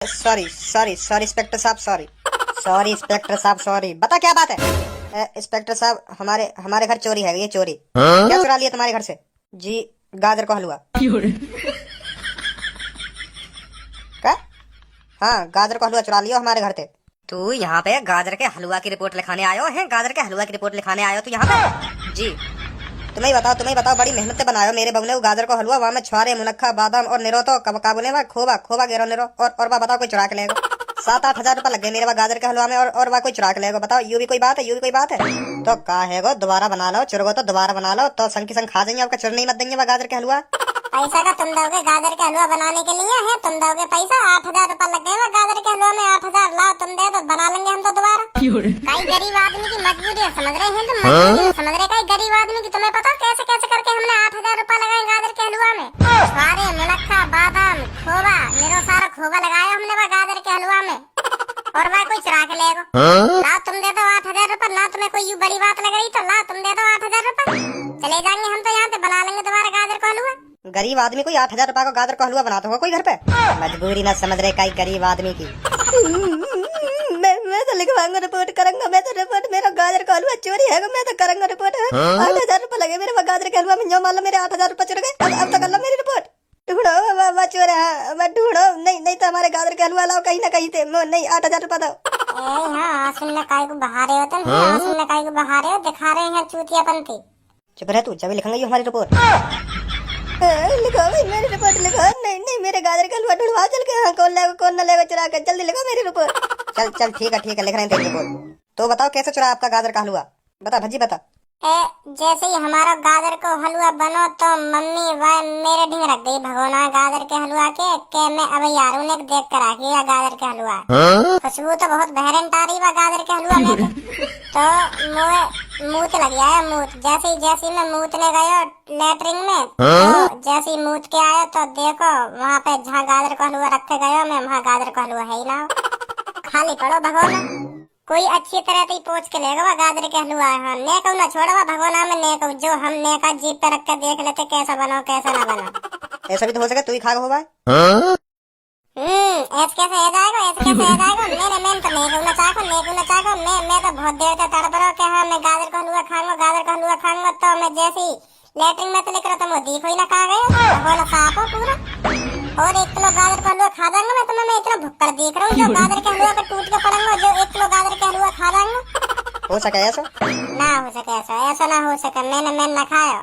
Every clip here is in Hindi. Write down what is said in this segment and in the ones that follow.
सॉरी सॉरी सॉरी इंस्पेक्टर साहब, सॉरी सॉरी इंस्पेक्टर साहब, सॉरी। बता क्या बात है? इंस्पेक्टर साहब, हमारे हमारे घर चोरी है, ये चोरी। क्या चुरा लिया तुम्हारे घर से? जी, गाजर का हलवा। क्या? हाँ, गाजर का हलवा चुरा लिया हमारे घर से। तू यहाँ पे गाजर के हलवा की रिपोर्ट लिखाने आयो है? गाजर के हलवा की रिपोर्ट लिखाने आयो तू यहाँ पे? जी। तुम्हें ही बताओ, बड़ी मेहनत से बनायो मेरे बबू ने वो गाजर का हलवा। वहाँ में छुआरे, मुनक्खा, बादाम और निरो तो का बोले वहाँ खोबा खोबा गेरो निरो। और वह बताओ कोई चुरा के लेगा? 7-8 हजार रुपया लग गए मेरे वहाँ गाजर के हलवा में, और वह कोई चुरा के लेगा? बताओ, यू भी कोई बात है? यू भी कोई बात है? तो का है गो, दोबारा बना लो, चुरगो तो दोबारा बना लो, तो संग की संग खा जाएंगे, आपका चुरने मत देंगे वह गाजर के हलवा। पैसा का तुम दोगे गाजर के हलवा बनाने के लिए है? तुम दोगे पैसा? 8 हजार रुपया लग गए गाजर के हलवा में। 8 हजार लाओ, तुम दे तो बना लेंगे हम तो दोबारा। कई गरीब आदमी की मजबूरी है, समझ रहे हैं तुम? मजबूरी समझ रहे? कई गरीब आदमी की तुम्हें पता कैसे कैसे करके हमने 8 हजार रुपया लगाए गाजर के हलवा में। सारे मुनक्खा, बादाम, खोबा, निरो सारा खोबा लगाया हमने वह गाजर के हलवा में, और वह कोई चुरा के लेगा? लाओ, तुम दे दो 8 हजार रुपया। ना तुम्हें कोई बड़ी बात लग रही तो लाओ, तुम दे दो 8 हजार रुपया। चले जाएंगे हम तो यहाँ पे, बना लेंगे दोबारा गाजर का हलवा। गरीब आदमी कोई 8 हजार रुपया का गाजर का हलवा बनाता होगा कोई घर पे? मजबूरी ना समझ रहे कई गरीब आदमी की। मैं तो लिखवाऊंगा, रिपोर्ट करूंगा मैं तो। रिपोर्ट, मेरा गाजर का हलवा चोरी है, मैं तो करूंगा रिपोर्ट। 8 हजार रुपया लगे मेरे गाजर के हलवा में, जो मान लो मेरे 8 हजार रुपया चुर गए। अब तो कर लो मेरी रिपोर्ट। ढूंढो चोर है, ढूंढो। नहीं तो हमारे गाजर के हलवा लाओ कहीं ना कहीं से। नहीं, 8 हजार रुपया दो। सुनने काय को बहा रहे हो तुम? सुनने काय को बहा रहे हो? दिखा रहे हैं चूतियापंती। चुप रह तू, जब लिखेंगे हमारी रिपोर्ट। लिखो मेरी रिपोर्ट लिखो। नहीं, मेरे गाजर का हलवा ढूंढवा चल के। हाँ, कौन लेगा कौन न लेगा चुरा कर, जल्दी लिखो मेरी रिपोर्ट। चल ठीक है लिख रहे हैं तेरी रिपोर्ट। तो बताओ कैसे चुरा आपका गाजर का हलवा? बता भज्जी बता। जैसे ही हमारा गाजर को हलवा बनो तो मम्मी वह मेरे ढींग रख गई भगोना गाजर के हलवा के मैं अब यारों ने देख कर आ गया गाजर के हलवा। खुशबू तो बहुत बहरन आ रही है गाजर के हलवा में। तो मूत लग गया है, मूत। जैसे मैं मूतने गया लेटरिन में, तो जैसे ही मूत के आया तो देखो वहाँ पे जहाँ गाजर का हलवा रखे गया मैं, वहाँ गाजर का हलवा है ही ना, खाली पड़ो भगोना। कोई अच्छी तरह से पोंछ के लेगा वह गाजर के हलवा है। नेको ना छोड़वा भगवाना में, नेको जो हम नेका जीप पे रख कर देख लेते कैसा बनो कैसा ना बनो। ऐसा भी तो हो सके तू ही खा हो भाई। ऐसे कैसे हो जाएगा? मेरे मैं तो नेको ना चाको। मैं तो बहुत देर से तड़पड़ा के हाँ मैं गाजर का हलवा खाऊंगा। तो मैं जैसे ही लेटरिन में तो निकला तो मैं देखो ही ना खा गया भगवाना साफ हो पूरा। और 1 किलो गाजर का हलवा खा जाऊंगा मैं, तुम्हें मैं इतना भुक्कड़ देख रहा हूँ जो गाजर के हलवा पे टूट के पड़ूंगा, जो 1 किलो गाजर के हलवा खा जाऊंगा। हो सके ऐसा? ना हो सके ऐसा ना हो सके। मैंने ना खाया।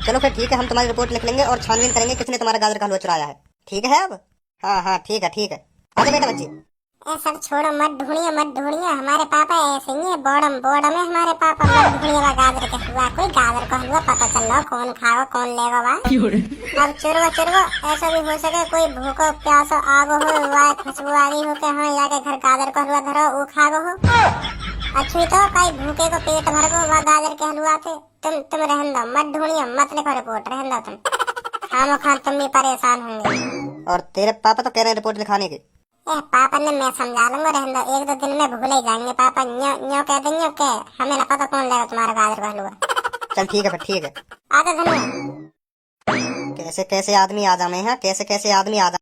चलो फिर ठीक है, हम तुम्हारी रिपोर्ट लिख लेंगे और छानबीन करेंगे किसने तुम्हारा गाजर का हलवा चुराया है। ठीक है अब? हाँ ठीक है। आजा बेटा बच्ची। सब छोड़ो, मत ढूंढिए। हमारे पापा ऐसे ही है, बोर्डम है हमारे पापा। मत ढूंढिए गाजर के हलवा, कोई गाजर का हलवा पता चल रहा कौन खाओ कौन लेगा वह। अब चुरगो ऐसा भी हो सके कोई भूखो प्यासो आगो हो, वह खुशबू आ गई हो के हाँ जाके घर गाजर का हलवा धरो वो खागो हो। अच्छी तो कई भूखे को पेट भर गो वह गाजर के हलवा थे। तुम रहन दो, मत ढूंढिए, मत लिखो रिपोर्ट, रहन दो तुम। खामो तुम भी परेशान होंगे। और तेरे पापा तो कह रहे हैं रिपोर्ट लिखाने की। पापा ने मैं समझा लूंगा, रहने दो। 1-2 दिन में भूल ही जाएंगे पापा। न्यो कह देंगे के हमें ना पता कौन लेगा तुम्हारा गाजर का हलवा। चल ठीक है फिर, ठीक है। आजा धनिया। कैसे आदमी आ जाए हैं, कैसे आदमी आ